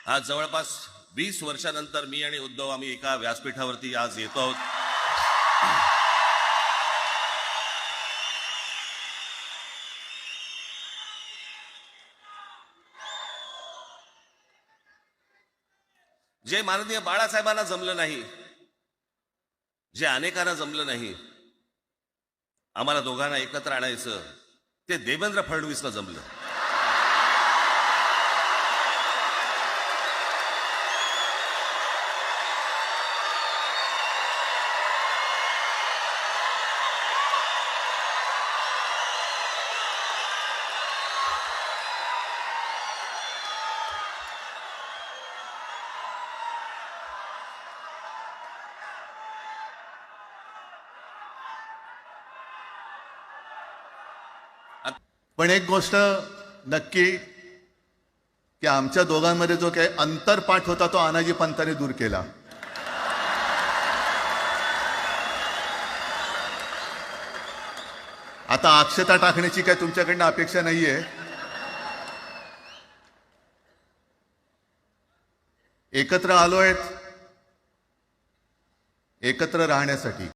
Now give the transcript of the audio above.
आज जवळपास 20 वर्षानंतर मी आणि उद्धव आम्ही एका व्यासपीठावरती आज येतो आहोत. जे माननीय बाळासाहेबांना जमलं नाही, जे अनेकांना जमलं नाही, आम्हाला दोघांना एकत्र आणायचं, ते देवेंद्र फडणवीसला जमलं. पण एक गोष्ट नक्की की आमच्या दोघांमध्ये जो काही अंतरपाठ होता तो आनाजी पंतांनी दूर केला. आता अक्षता टाकण्याची काय तुमच्याकडनं अपेक्षा नाहीये. एकत्र आलोय एकत्र राहण्यासाठी.